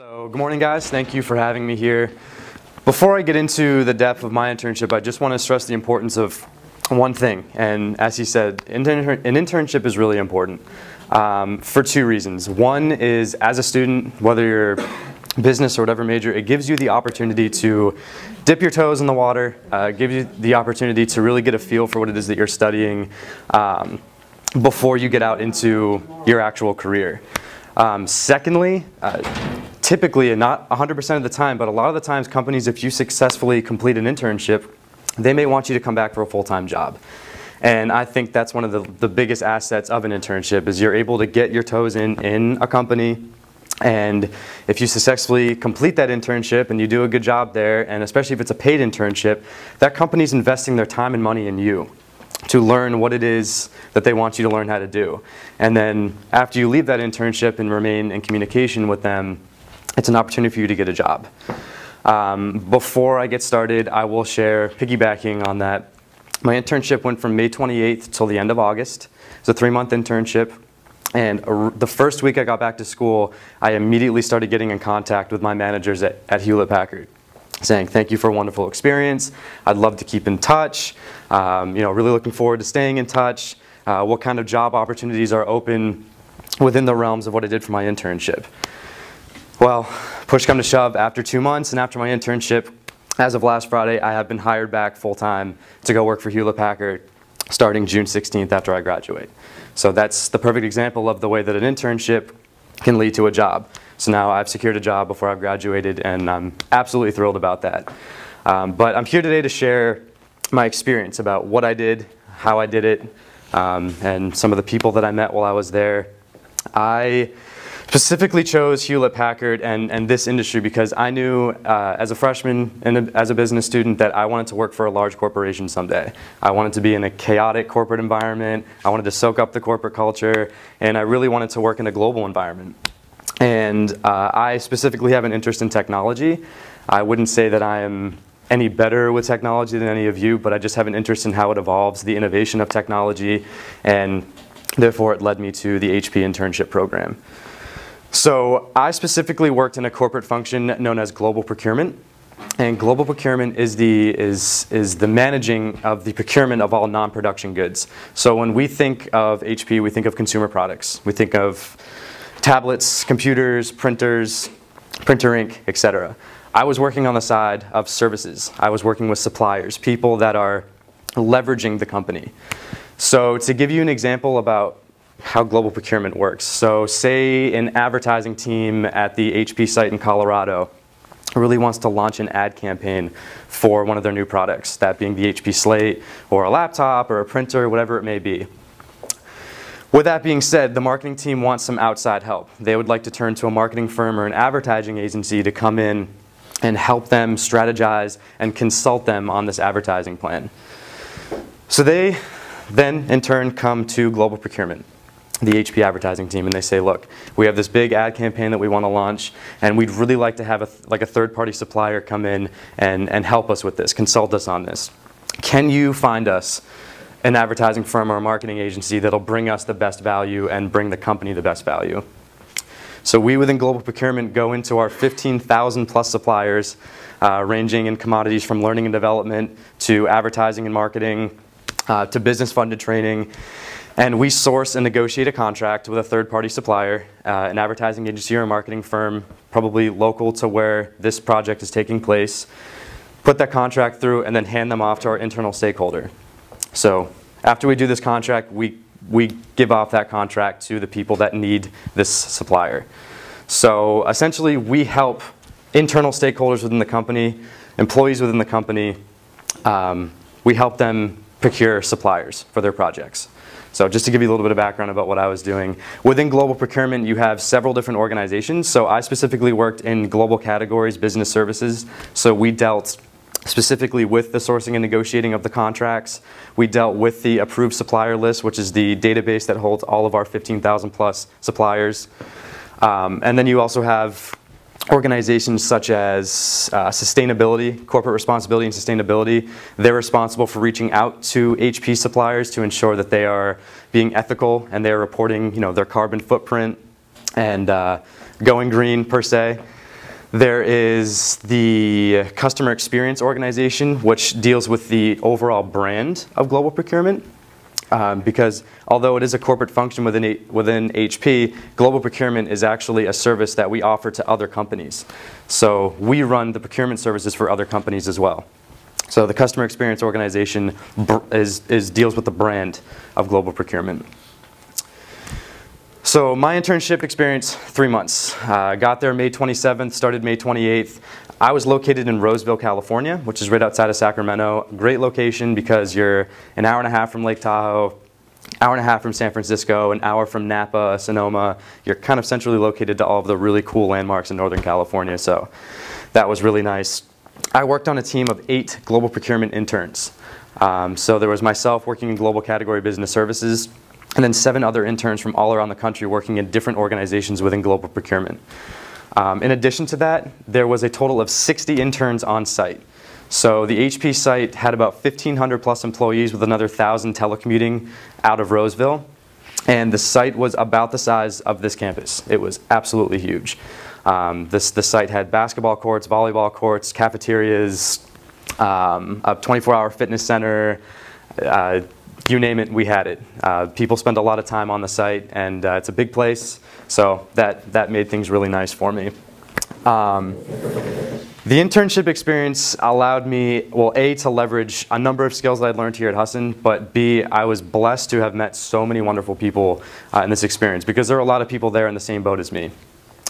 So good morning, guys. Thank you for having me here. Before I get into the depth of my internship, I just want to stress the importance of one thing. And as he said, an internship is really important for two reasons. One is, as a student, whether you're business or whatever major, it gives you the opportunity to dip your toes in the water, gives you the opportunity to really get a feel for what it is that you're studying before you get out into your actual career. Secondly, typically, and not 100% of the time, but a lot of the times companies, if you successfully complete an internship, they may want you to come back for a full-time job. And I think that's one of the biggest assets of an internship is you're able to get your toes in a company. And if you successfully complete that internship and you do a good job there, and especially if it's a paid internship, that company's investing their time and money in you to learn what it is that they want you to learn how to do. And then after you leave that internship and remain in communication with them, it's an opportunity for you to get a job. Before I get started, I will share, piggybacking on that, my internship went from May 28th till the end of August. It's a 3-month internship. And the first week I got back to school, I immediately started getting in contact with my managers at Hewlett-Packard, saying, thank you for a wonderful experience. I'd love to keep in touch. Really looking forward to staying in touch. What kind of job opportunities are open within the realms of what I did for my internship? Well, push come to shove, after 2 months and after my internship, as of last Friday, I have been hired back full-time to go work for Hewlett-Packard starting June 16th after I graduate. So that's the perfect example of the way that an internship can lead to a job. So now I've secured a job before I've graduated, and I'm absolutely thrilled about that. But I'm here today to share my experience about what I did, how I did it, and some of the people that I met while I was there. I specifically chose Hewlett-Packard and this industry because I knew as a freshman and as a business student that I wanted to work for a large corporation someday. I wanted to be in a chaotic corporate environment. I wanted to soak up the corporate culture, and I really wanted to work in a global environment. And I specifically have an interest in technology. I wouldn't say that I am any better with technology than any of you, but I just have an interest in how it evolves, the innovation of technology, and therefore it led me to the HP internship program. So I specifically worked in a corporate function known as global procurement. And global procurement is the managing of the procurement of all non-production goods. So when we think of HP, we think of consumer products. We think of tablets, computers, printers, printer ink, etc. I was working on the side of services. I was working with suppliers, people that are leveraging the company. So to give you an example about how global procurement works. So say an advertising team at the HP site in Colorado really wants to launch an ad campaign for one of their new products, that being the HP Slate or a laptop or a printer, whatever it may be. With that being said, the marketing team wants some outside help. They would like to turn to a marketing firm or an advertising agency to come in and help them strategize and consult them on this advertising plan. So they then in turn come to global procurement, the HP advertising team, and they say, look, we have this big ad campaign that we want to launch, and we'd really like to have a third-party supplier come in and help us with this, consult us on this. Can you find us an advertising firm or a marketing agency that'll bring us the best value and bring the company the best value? So we within global procurement go into our 15,000 plus suppliers, ranging in commodities from learning and development to advertising and marketing to business-funded training. And we source and negotiate a contract with a third-party supplier, an advertising agency or a marketing firm, probably local to where this project is taking place, put that contract through, and then hand them off to our internal stakeholder. So after we do this contract, we give off that contract to the people that need this supplier. So essentially, we help internal stakeholders within the company, employees within the company, we help them procure suppliers for their projects. So just to give you a little bit of background about what I was doing. Within global procurement, you have several different organizations. So I specifically worked in global categories, business services. So we dealt specifically with the sourcing and negotiating of the contracts. We dealt with the approved supplier list, which is the database that holds all of our 15,000 plus suppliers. And then you also have organizations such as sustainability, corporate responsibility and sustainability. They're responsible for reaching out to HP suppliers to ensure that they are being ethical and they're reporting, their carbon footprint and going green per se. There is the customer experience organization, which deals with the overall brand of global procurement. Because although it is a corporate function within HP, global procurement is actually a service that we offer to other companies. So we run the procurement services for other companies as well. So the customer experience organization deals with the brand of global procurement. So my internship experience, 3 months. Got there May 27th, started May 28th. I was located in Roseville, California, which is right outside of Sacramento. Great location because you're an hour and a half from Lake Tahoe, hour and a half from San Francisco, an hour from Napa, Sonoma. You're kind of centrally located to all of the really cool landmarks in Northern California, so that was really nice. I worked on a team of 8 global procurement interns. So there was myself working in global category business services, and then 7 other interns from all around the country working in different organizations within global procurement. In addition to that, there was a total of 60 interns on site. So the HP site had about 1,500 plus employees with another 1,000 telecommuting out of Roseville. And the site was about the size of this campus. It was absolutely huge. The site had basketball courts, volleyball courts, cafeterias, a 24-hour fitness center, you name it, we had it. People spend a lot of time on the site, and it's a big place, so that made things really nice for me. The internship experience allowed me, well, A, to leverage a number of skills that I'd learned here at Husson, but B, I was blessed to have met so many wonderful people in this experience, because there are a lot of people there in the same boat as me.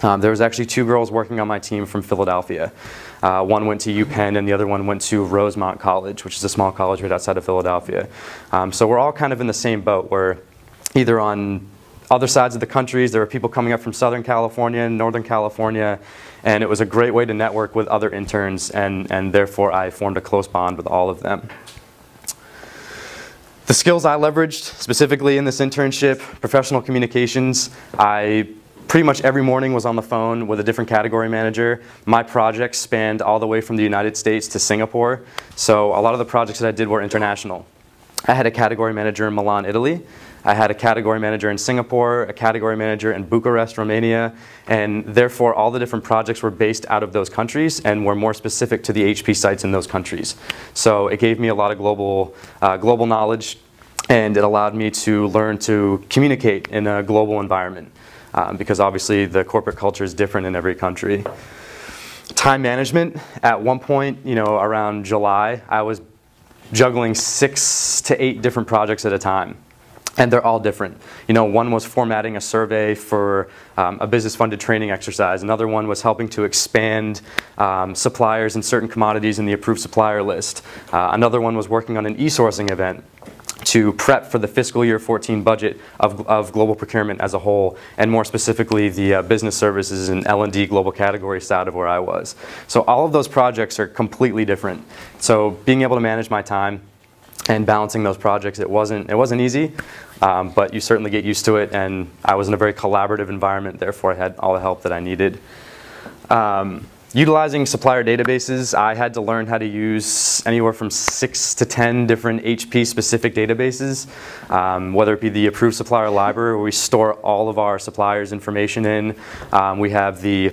There was actually 2 girls working on my team from Philadelphia. One went to UPenn and the other one went to Rosemont College, which is a small college right outside of Philadelphia. So we're all kind of in the same boat. We're either on other sides of the countries. There were people coming up from Southern California and Northern California, and it was a great way to network with other interns, and therefore I formed a close bond with all of them. The skills I leveraged specifically in this internship: professional communications. Pretty much every morning was on the phone with a different category manager. My projects spanned all the way from the United States to Singapore, so a lot of the projects that I did were international. I had a category manager in Milan, Italy. I had a category manager in Singapore, a category manager in Bucharest, Romania, and therefore all the different projects were based out of those countries and were more specific to the HP sites in those countries. So it gave me a lot of global knowledge, and it allowed me to learn to communicate in a global environment. Because obviously the corporate culture is different in every country. Time management, at one point, around July, I was juggling 6 to 8 different projects at a time. And they're all different. One was formatting a survey for a business-funded training exercise. Another one was helping to expand suppliers in certain commodities in the approved supplier list. Another one was working on an e-sourcing event to prep for the fiscal year 14 budget of global procurement as a whole, and more specifically the business services and L&D global category side of where I was. So all of those projects are completely different. So being able to manage my time and balancing those projects, it wasn't easy, but you certainly get used to it, and I was in a very collaborative environment, therefore I had all the help that I needed. Utilizing supplier databases, I had to learn how to use anywhere from 6 to 10 different HP-specific databases, whether it be the approved supplier library, where we store all of our suppliers' information in. We have the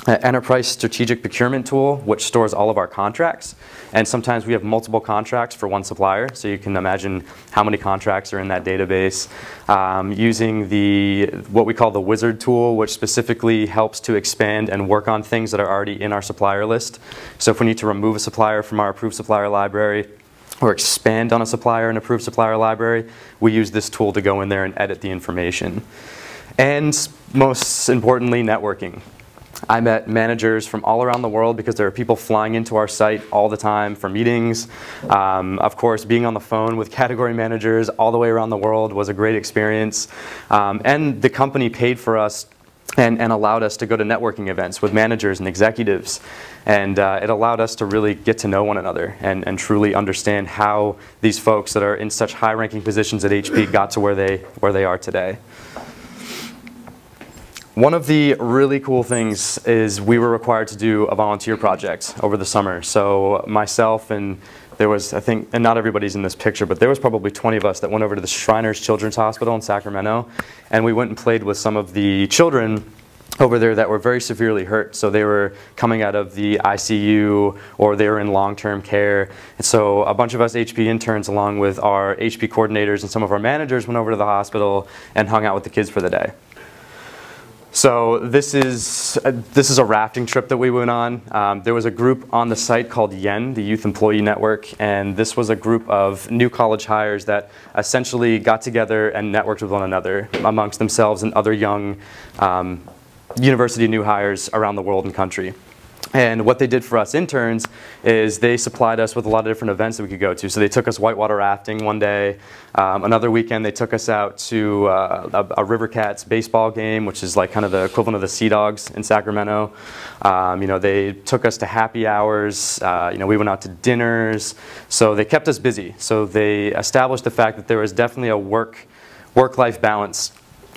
Enterprise Strategic Procurement Tool, which stores all of our contracts. And sometimes we have multiple contracts for one supplier, so you can imagine how many contracts are in that database. Using what we call the Wizard tool, which specifically helps to expand and work on things that are already in our supplier list. So if we need to remove a supplier from our approved supplier library, or expand on a supplier in approved supplier library, we use this tool to go in there and edit the information. And most importantly, networking. I met managers from all around the world because there are people flying into our site all the time for meetings. Of course, being on the phone with category managers all the way around the world was a great experience. And the company paid for us and allowed us to go to networking events with managers and executives. And it allowed us to really get to know one another and truly understand how these folks that are in such high-ranking positions at HP got to where they are today. One of the really cool things is we were required to do a volunteer project over the summer. So myself and there was, I think, and not everybody's in this picture, but there was probably 20 of us that went over to the Shriners Children's Hospital in Sacramento, and we went and played with some of the children over there that were very severely hurt. So they were coming out of the ICU or they were in long-term care. And so a bunch of us HP interns along with our HP coordinators and some of our managers went over to the hospital and hung out with the kids for the day. So this is a rafting trip that we went on. There was a group on the site called YEN, the Youth Employee Network, and this was a group of new college hires that essentially got together and networked with one another amongst themselves and other young university new hires around the world and country. And what they did for us interns is they supplied us with a lot of different events that we could go to. So they took us whitewater rafting one day. Another weekend they took us out to a River Cats baseball game, which is like kind of the equivalent of the Sea Dogs in Sacramento. They took us to happy hours. We went out to dinners. So they kept us busy. So they established the fact that there was definitely a work-life balance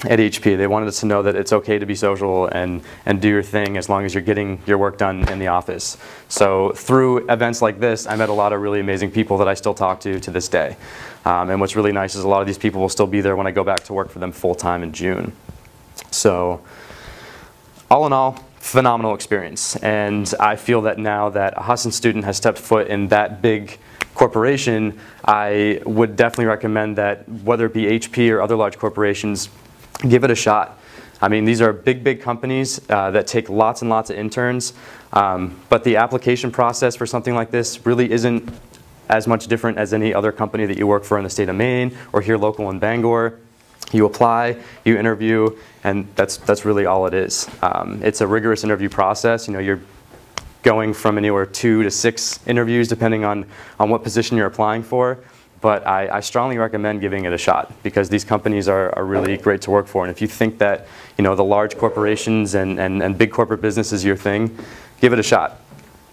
at HP. They wanted us to know that it's okay to be social and do your thing as long as you're getting your work done in the office. So through events like this, I met a lot of really amazing people that I still talk to this day. And what's really nice is a lot of these people will still be there when I go back to work for them full-time in June. So all in all, phenomenal experience. And I feel that now that a Husson student has stepped foot in that big corporation, I would definitely recommend that whether it be HP or other large corporations, give it a shot. I mean, these are big companies that take lots and lots of interns, but the application process for something like this really isn't as much different as any other company that you work for in the state of Maine or here local in Bangor. You apply, you interview, and that's really all it is. It's a rigorous interview process. You're going from anywhere 2 to 6 interviews depending on what position you're applying for. But I strongly recommend giving it a shot because these companies are really great to work for. And if you think that the large corporations and big corporate business is your thing, give it a shot.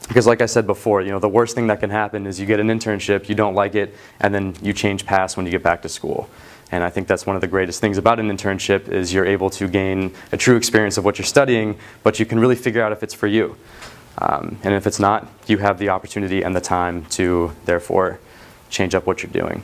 Because like I said before, the worst thing that can happen is you get an internship, you don't like it, and then you change paths when you get back to school. And I think that's one of the greatest things about an internship is you're able to gain a true experience of what you're studying, but you can really figure out if it's for you. And if it's not, you have the opportunity and the time to, therefore, change up what you're doing.